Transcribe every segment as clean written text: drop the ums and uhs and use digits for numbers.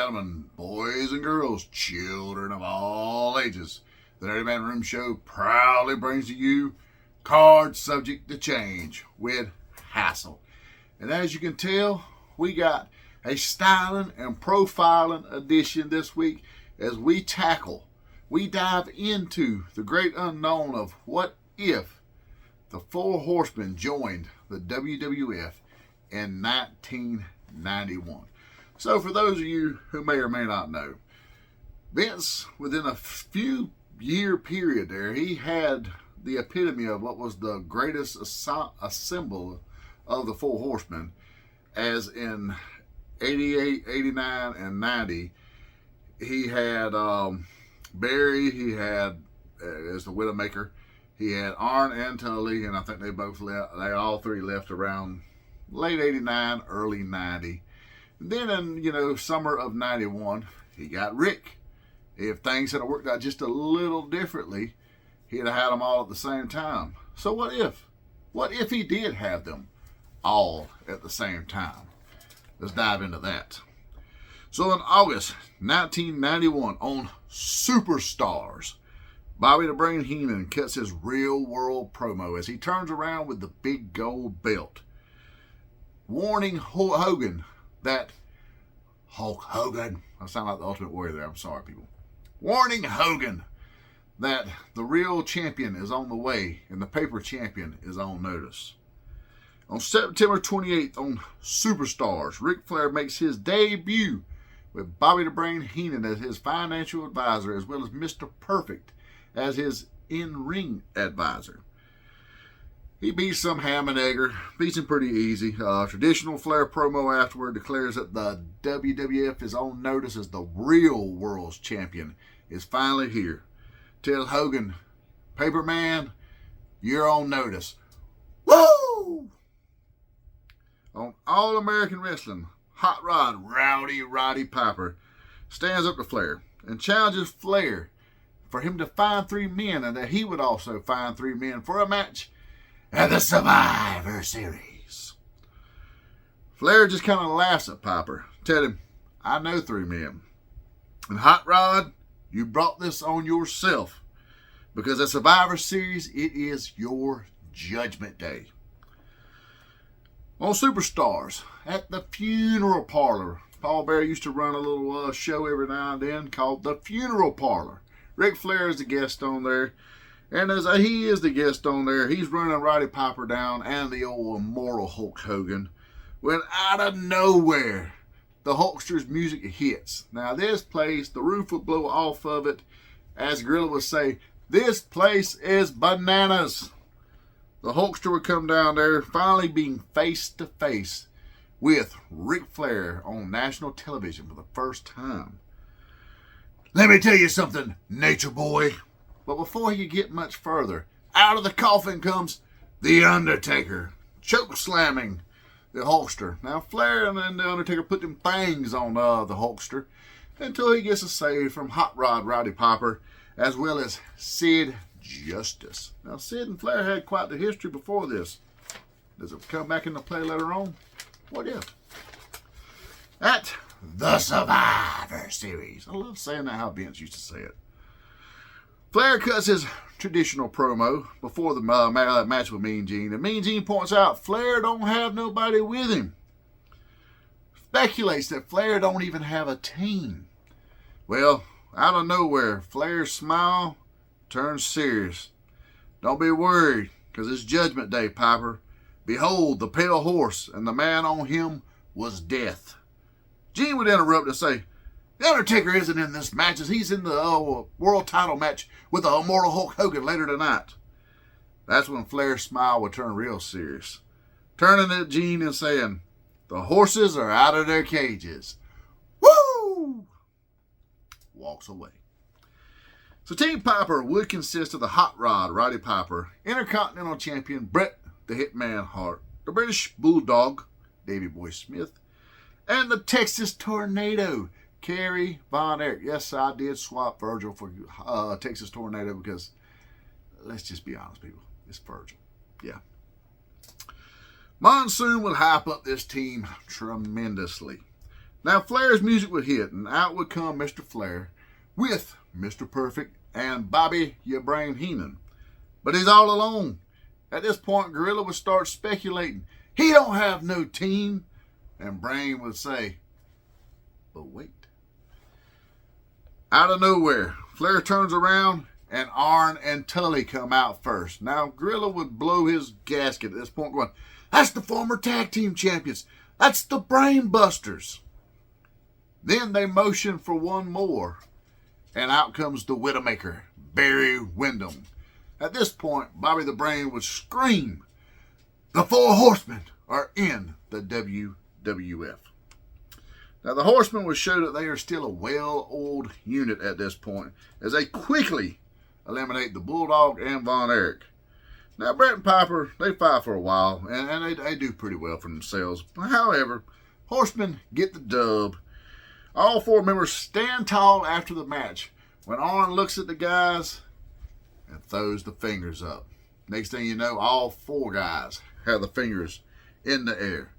gentlemen, boys and girls, children of all ages, the Dirty Man Room Show proudly brings to you Cards Subject to Change with Hassel. And as you can tell, we got a styling and profiling edition this week as we dive into the great unknown of what if the Four Horsemen joined the WWF in 1991. So for those of you who may or may not know, Vince, within a few year period there, he had the epitome of what was the greatest symbol of the Four Horsemen, as in 88, 89, and 90, he had Barry, he had, as the Widowmaker, he had Arn and Tully, and I think they both left, they all three left around late 89, early 90. Then in, summer of 91, he got Rick. If things had worked out just a little differently, he'd have had them all at the same time. So what if? What if he did have them all at the same time? Let's dive into that. So in August 1991, on Superstars, Bobby the Brain Heenan cuts his real world promo as he turns around with the big gold belt, warning Hulk Hogan that I sound like the Ultimate Warrior there, I'm sorry people. Warning Hogan that the real champion is on the way and the paper champion is on notice. On September 28th on Superstars, Ric Flair makes his debut with Bobby the Brain Heenan as his financial advisor, as well as Mr. Perfect as his in-ring advisor. He beats some ham and egger, beats him pretty easy. Traditional Flair promo afterward declares that the WWF is on notice as the real world's champion is finally here. Tells Hogan, Paper Man, you're on notice. Woo! On All American Wrestling, Hot Rod Rowdy Roddy Piper stands up to Flair and challenges Flair for him to find three men, and that he would also find three men for a match at the Survivor Series. Flair just kind of laughs at Piper, telling him, I know three men. And Hot Rod, you brought this on yourself, because at Survivor Series, it is your Judgment Day. On Superstars, at the Funeral Parlor, Paul Bearer used to run a little show every now and then called The Funeral Parlor. Ric Flair is the guest on there. And as he is the guest on there, he's running Roddy Piper down and the old immortal Hulk Hogan, when out of nowhere, the Hulkster's music hits. Now this place, the roof would blow off of it. As Gorilla would say, this place is bananas. The Hulkster would come down there, finally being face to face with Ric Flair on national television for the first time. Let me tell you something, Nature Boy. But before he could get much further, out of the coffin comes The Undertaker, choke slamming the Hulkster. Now Flair and then The Undertaker put them fangs on the Hulkster until he gets a save from Hot Rod Roddy Piper, as well as Sid Justice. Now Sid and Flair had quite the history before this. Does it come back into play later on? What if? At the Survivor Series. I love saying that, how Vince used to say it. Flair cuts his traditional promo before the match with Mean Gene, and Mean Gene points out Flair don't have nobody with him. Speculates that Flair don't even have a team. Well, out of nowhere, Flair's smile turns serious. Don't be worried, because it's Judgment Day, Piper. Behold the pale horse, and the man on him was Death. Gene would interrupt and say, The Undertaker isn't in this match, as he's in the world title match with the immortal Hulk Hogan later tonight. That's when Flair's smile would turn real serious, turning at Gene and saying, The horses are out of their cages. Woo! Walks away. So Team Piper would consist of the Hot Rod Roddy Piper, Intercontinental Champion Bret the Hitman Hart, the British Bulldog Davey Boy Smith, and the Texas Tornado Kerry Von Erich. Yes, I did swap Virgil for Texas Tornado because, let's just be honest, people, it's Virgil. Yeah. Monsoon would hype up this team tremendously. Now Flair's music would hit, and out would come Mr. Flair with Mr. Perfect and Bobby "Ya Brain" Heenan. But he's all alone. At this point, Gorilla would start speculating. He don't have no team. And Brain would say, but wait. Out of nowhere, Flair turns around and Arn and Tully come out first. Now, Gorilla would blow his gasket at this point going, that's the former tag team champions. That's the Brain Busters. Then they motion for one more. And out comes the Widowmaker, Barry Windham. At this point, Bobby the Brain would scream, the Four Horsemen are in the WWF. Now, the Horsemen would show that they are still a well-oiled unit at this point, as they quickly eliminate the Bulldog and Von Erich. Now, Bret and Piper, they fight for a while, and they do pretty well for themselves. However, Horsemen get the dub. All four members stand tall after the match. When Arn looks at the guys and throws the fingers up. Next thing you know, all four guys have the fingers in the air.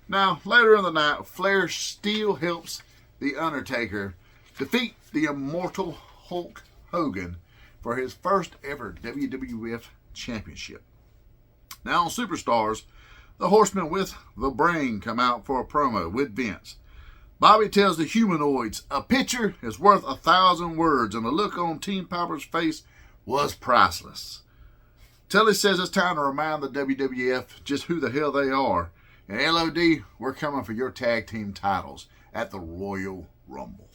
Now, later in the night, Flair still helps The Undertaker defeat the immortal Hulk Hogan for his first ever WWF Championship. Now on Superstars, the Horsemen with the Brain come out for a promo with Vince. Bobby tells the humanoids a picture is worth 1,000 words, and the look on Team Piper's face was priceless. Tully says it's time to remind the WWF just who the hell they are. And LOD, we're coming for your tag team titles at the Royal Rumble.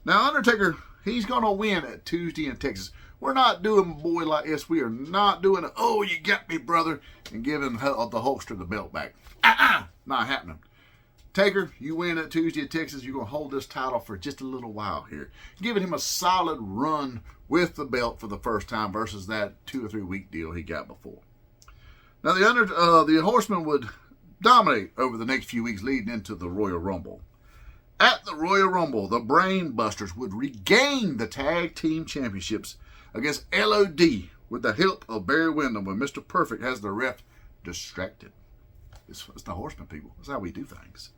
Now, Undertaker, he's going to win at Tuesday in Texas. We're not doing a boy like this. We are not doing oh, you got me, brother, and giving the Hulkster the belt back. Not happening. Taker, you win at Tuesday in Texas. You're going to hold this title for just a little while here. Giving him a solid run with the belt for the first time versus that 2 or 3 week deal he got before. Now, the Horsemen would dominate over the next few weeks leading into the Royal Rumble. At the Royal Rumble, the Brain Busters would regain the tag team championships against LOD with the help of Barry Windham when Mr. Perfect has the ref distracted. It's the Horsemen, people. That's how we do things.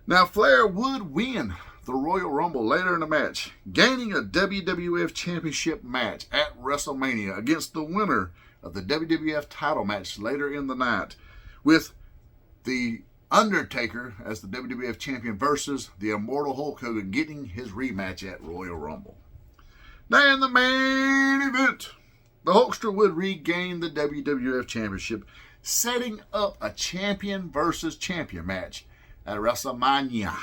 Now, Flair would win the Royal Rumble later in the match, gaining a WWF Championship match at WrestleMania against the winner of the WWF title match later in the night, with the Undertaker as the WWF Champion versus the immortal Hulk Hogan getting his rematch at Royal Rumble. Now, in the main event, the Hulkster would regain the WWF Championship, setting up a champion versus champion match at WrestleMania.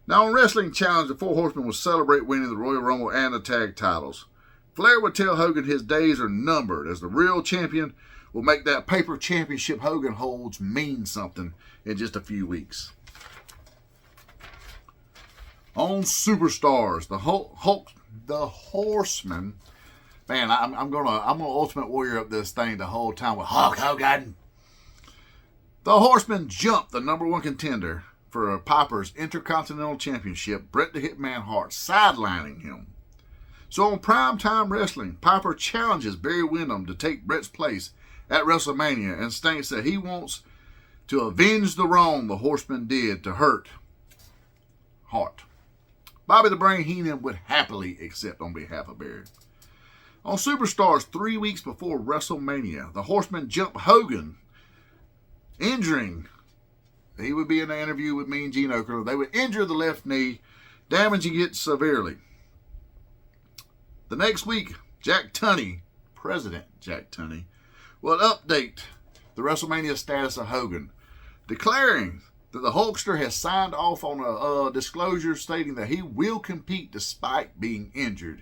Now, on Wrestling Challenge, the Four Horsemen would celebrate winning the Royal Rumble and the tag titles. Flair would tell Hogan his days are numbered, as the real champion will make that paper championship Hogan holds mean something in just a few weeks. On Superstars, the Horsemen. Man, I'm gonna Ultimate Warrior up this thing the whole time with Hulk Hogan. The Horsemen jumped the number one contender for Piper's Intercontinental Championship, Bret the Hitman Hart, sidelining him. So on Primetime Wrestling, Piper challenges Barry Windham to take Bret's place at WrestleMania and states that he wants to avenge the wrong the Horsemen did to hurt Hart. Bobby the Brain Heenan would happily accept on behalf of Barry. On Superstars, 3 weeks before WrestleMania, the Horsemen jumped Hogan, injuring. He would be in an interview with Mean Gene Okerlund. They would injure the left knee, damaging it severely. The next week, Jack Tunney, President Jack Tunney, will update the WrestleMania status of Hogan, declaring that the Hulkster has signed off on a disclosure stating that he will compete despite being injured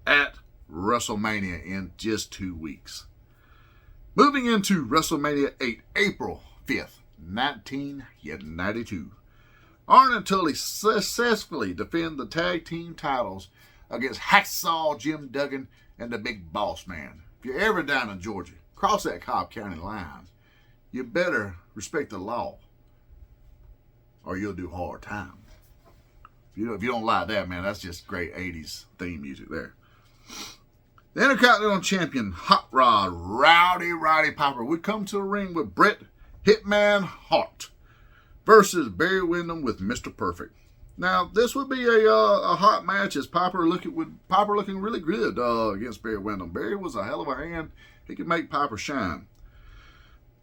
at WrestleMania in just 2 weeks. Moving into WrestleMania 8, April 5th, 1992. Arn and Tully successfully defend the tag team titles against Hacksaw Jim Duggan and the Big Boss Man. If you're ever down in Georgia, cross that Cobb County line, you better respect the law or you'll do hard time. If you don't like that, man, that's just great 80s theme music there. The Intercontinental Champion, Hot Rod, Rowdy Roddy Piper, would come to the ring with Bret Hitman Hart. versus Barry Windham with Mr. Perfect. Now, this would be a hot match as Piper looking really good against Barry Windham. Barry was a hell of a hand. He could make Piper shine.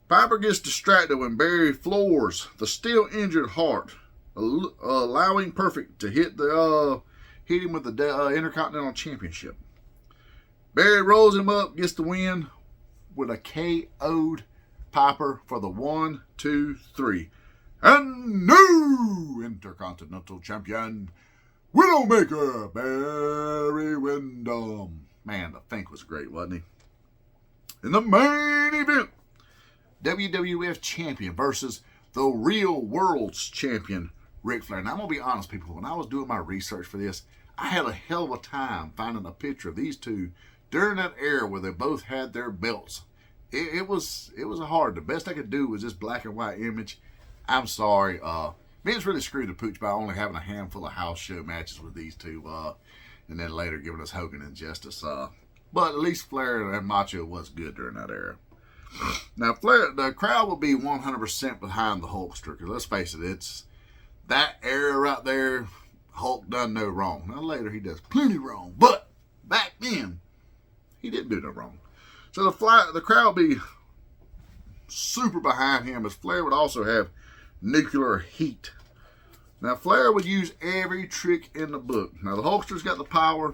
Piper gets distracted when Barry floors the still injured Hart, allowing Perfect to hit him with the Intercontinental Championship. Barry rolls him up, gets the win with a KO'd Piper for the 1, 2, 3. And new Intercontinental Champion, Widowmaker Barry Windham. Man, the Fink was great, wasn't he? In the main event, WWF Champion versus the real World's Champion, Ric Flair. Now, I'm going to be honest, people. When I was doing my research for this, I had a hell of a time finding a picture of these two during that era where they both had their belts. It was hard. The best I could do was this black and white image. I'm sorry. Vince really screwed the pooch by only having a handful of house show matches with these two, and then later giving us Hogan and Justice. But at least Flair and Macho was good during that era. Now, Flair, the crowd will be 100% behind the Hulkster, because let's face it, it's that era right there. Hulk done no wrong. Now later he does plenty wrong, but back then he didn't do no wrong. So the crowd will be super behind him, as Flair would also have nuclear heat. Now, Flair would use every trick in the book. Now, the Hulkster's got the power.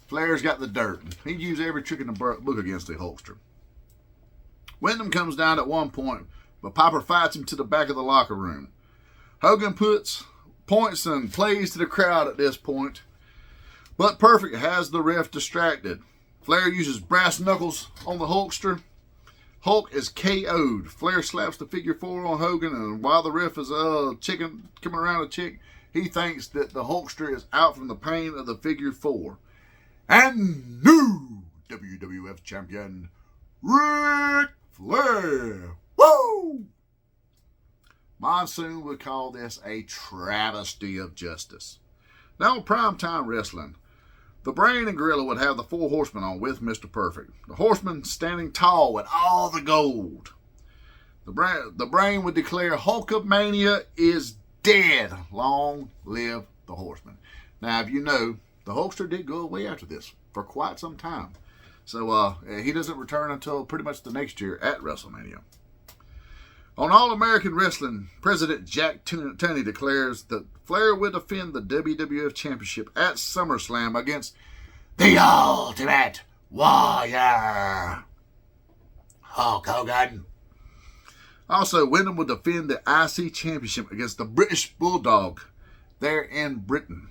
Flair's got the dirt. He'd use every trick in the book against the Hulkster. Windham comes down at one point, but Piper fights him to the back of the locker room. Hogan points and plays to the crowd at this point, but Perfect has the ref distracted. Flair uses brass knuckles on the Hulkster. Hulk is KO'd. Flair slaps the figure 4 on Hogan, and while the ref is coming around to check, he thinks that the Hulkster is out from the pain of the figure 4. And new WWF Champion, Ric Flair. Woo! Monsoon would call this a travesty of justice. Now, primetime wrestling. The Brain and Gorilla would have the 4 Horsemen on with Mr. Perfect. The Horsemen standing tall with all the gold. The Brain would declare Hulkamania is dead. Long live the Horsemen. Now, if you know, the Hulkster did go away after this for quite some time. So he doesn't return until pretty much the next year at WrestleMania. On All American Wrestling, President Jack Tunney declares that Flair would defend the WWF Championship at SummerSlam against the Ultimate Warrior, Hulk Hogan. Also, Windham would defend the IC Championship against the British Bulldog there in Britain.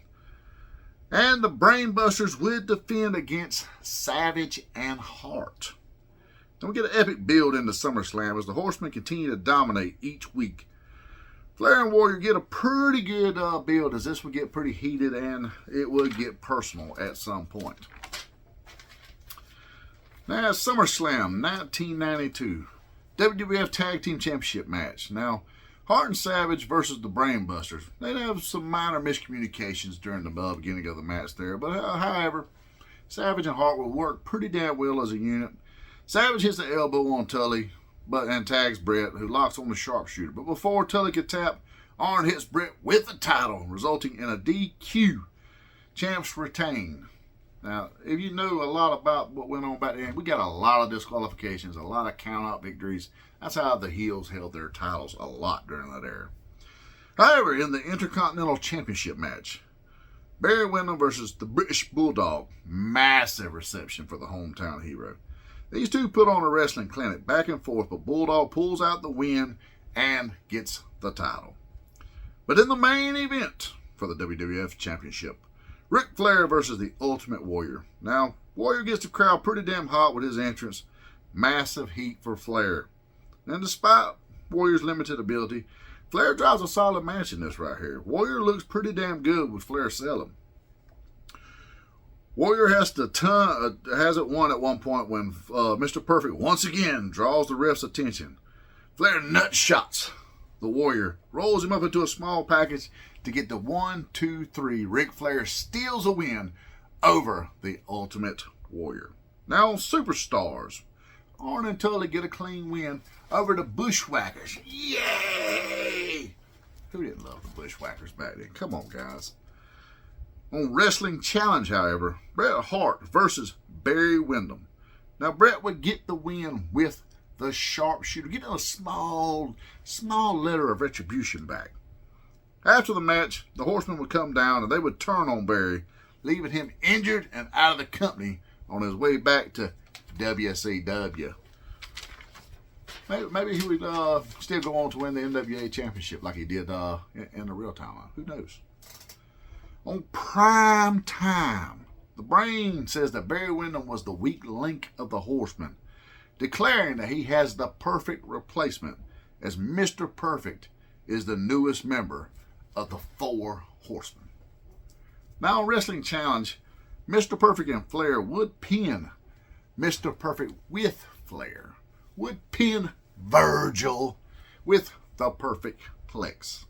And the Brainbusters would defend against Savage and Hart. Then we get an epic build into SummerSlam as the Horsemen continue to dominate each week. Flair and Warrior get a pretty good build, as this would get pretty heated and it would get personal at some point. Now, SummerSlam 1992. WWF Tag Team Championship match. Now, Hart and Savage versus the Brainbusters. They'd have some minor miscommunications during the beginning of the match there, but however, Savage and Hart will work pretty damn well as a unit. Savage hits the elbow on Tully and tags Brett, who locks on the sharpshooter. But before Tully could tap, Arn hits Brett with the title, resulting in a DQ. Champs retain. Now, if you know a lot about what went on back then, we got a lot of disqualifications, a lot of count-out victories. That's how the heels held their titles a lot during that era. However, in the Intercontinental Championship match, Barry Windham versus the British Bulldog. Massive reception for the hometown hero. These two put on a wrestling clinic back and forth, but Bulldog pulls out the win and gets the title. But in the main event for the WWF Championship, Ric Flair versus the Ultimate Warrior. Now, Warrior gets the crowd pretty damn hot with his entrance. Massive heat for Flair. And despite Warrior's limited ability, Flair drives a solid match in this right here. Warrior looks pretty damn good with Flair selling. Warrior has it won at one point when Mr. Perfect once again draws the ref's attention. Flair nut shots the Warrior, rolls him up into a small package to get the 1, 2, 3. Ric Flair steals a win over the Ultimate Warrior. Now on Superstars, Arn and Tully get a clean win over the Bushwhackers. Yay! Who didn't love the Bushwhackers back then? Come on, guys. On Wrestling Challenge, however, Bret Hart versus Barry Windham. Now, Bret would get the win with the sharpshooter, getting a small letter of retribution back. After the match, the Horsemen would come down and they would turn on Barry, leaving him injured and out of the company on his way back to WCW. Maybe he would still go on to win the NWA Championship like he did in the real timeline. Who knows? On Prime Time, the Brain says that Barry Windham was the weak link of the Horsemen, declaring that he has the perfect replacement, as Mr. Perfect is the newest member of the Four Horsemen. Now on Wrestling Challenge, Mr. Perfect and Flair would pin Mr. Perfect with Flair, would pin Virgil with the Perfect Plex.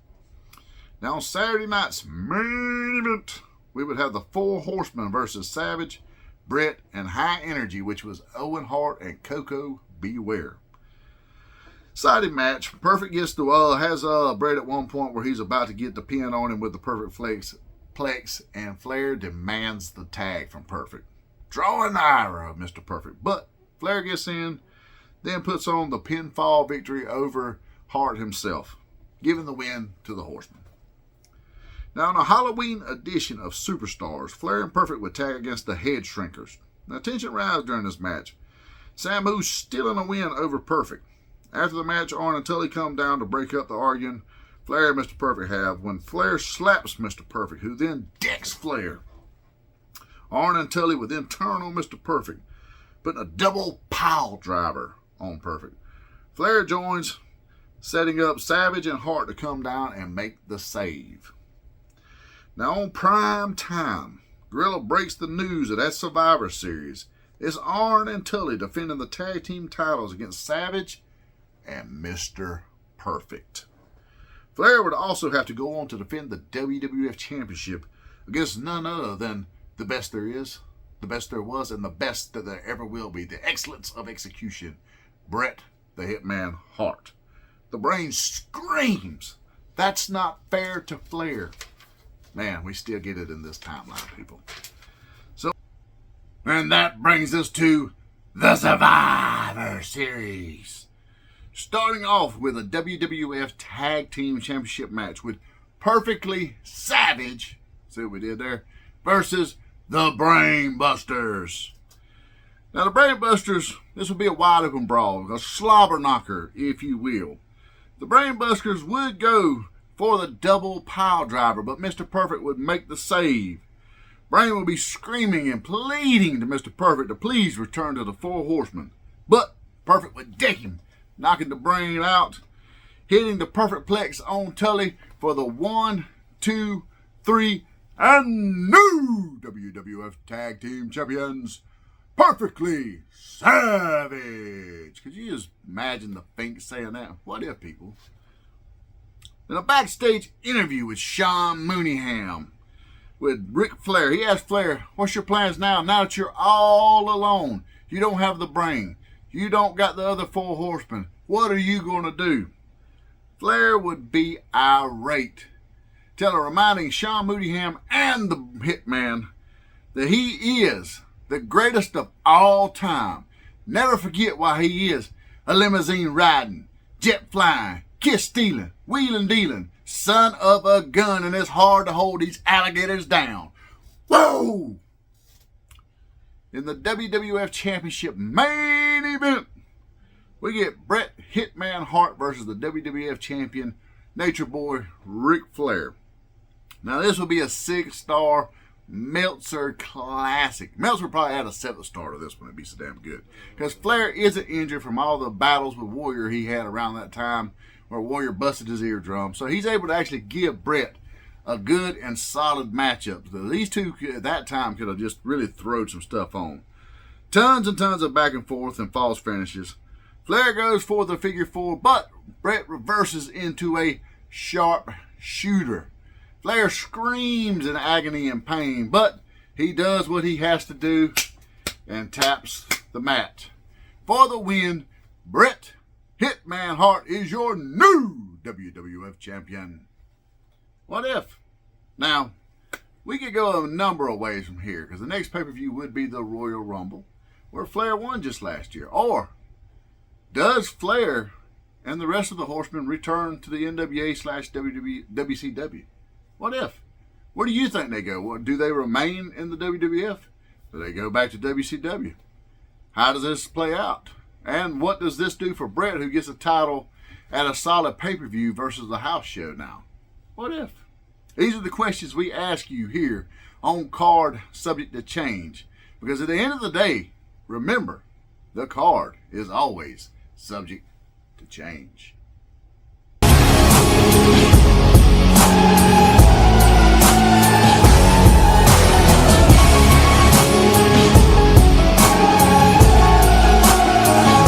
Now on Saturday night's main event, we would have the Four Horsemen versus Savage, Bret, and High Energy, which was Owen Hart and Koko Beware. Exciting match. Perfect gets to has Bret at one point where he's about to get the pin on him with the Perfect Plex, and Flair demands the tag from Perfect, drawing the ire of Mr. Perfect. But Flair gets in, then puts on the pinfall victory over Hart himself, giving the win to the Horsemen. Now, in a Halloween edition of Superstars, Flair and Perfect would tag against the Head Shrinkers. Now, tension rised during this match. Samu stealing a win over Perfect. After the match, Arn and Tully come down to break up the arguing Flair and Mr. Perfect have, when Flair slaps Mr. Perfect, who then decks Flair. Arn and Tully would then turn on Mr. Perfect, putting a double pile driver on Perfect. Flair joins, setting up Savage and Hart to come down and make the save. Now on Prime Time, Gorilla breaks the news of that Survivor Series. It's Arn and Tully defending the tag team titles against Savage and Mr. Perfect. Flair would also have to go on to defend the WWF Championship against none other than the best there is, the best there was, and the best that there ever will be. The excellence of execution, Bret the Hitman Hart. The Brain screams, "That's not fair to Flair." Man, we still get it in this timeline, people. So, and that brings us to the Survivor Series. Starting off with a WWF Tag Team Championship match with Perfectly Savage, see what we did there, versus the Brain Busters. Now, the Brain Busters, this will be a wide open brawl, a slobber knocker, if you will. The Brain Busters would go for the double pile driver, but Mr. Perfect would make the save. Brain would be screaming and pleading to Mr. Perfect to please return to the Four Horsemen, but Perfect would deck him, knocking the Brain out, hitting the Perfect Plex on Tully for the 1, 2, 3, and new WWF Tag Team Champions, Perfectly Savage. Could you just imagine the Fink saying that? What if, people? In a backstage interview with Sean Mooneyham with Ric Flair, he asked Flair, "What's your plans now that you're all alone? You don't have the Brain. You don't got the other Four Horsemen. What are you going to do?" Flair would be irate, reminding Sean Mooneyham and the Hitman that he is the greatest of all time. Never forget why he is a limousine riding, jet flying, kiss stealing, wheeling dealing, son of a gun, and it's hard to hold these alligators down. Whoa! In the WWF Championship main event, we get Bret Hitman Hart versus the WWF Champion, Nature Boy Ric Flair. Now, this will be a 6-star Meltzer classic. Meltzer probably had a 7-star to this one. It'd be so damn good, because Flair isn't injured from all the battles with Warrior he had around that time, where Warrior busted his eardrum. So he's able to actually give Bret a good and solid matchup. So these two at that time could have just really thrown some stuff on. Tons and tons of back and forth and false finishes. Flair goes for the figure 4, but Bret reverses into a sharp shooter. Flair screams in agony and pain, but he does what he has to do and taps the mat. For the win, Bret Hitman Hart is your new WWF champion. What if? Now, we could go a number of ways from here, because the next pay-per-view would be the Royal Rumble, where Flair won just last year. Or does Flair and the rest of the Horsemen return to the NWA/WCW? What if? Where do you think they go? Do they remain in the WWF? Do they go back to WCW? How does this play out? And what does this do for Bret, who gets a title at a solid pay-per-view versus the house show now? What if? These are the questions we ask you here on Card Subject to Change. Because at the end of the day, remember, the card is always subject to change.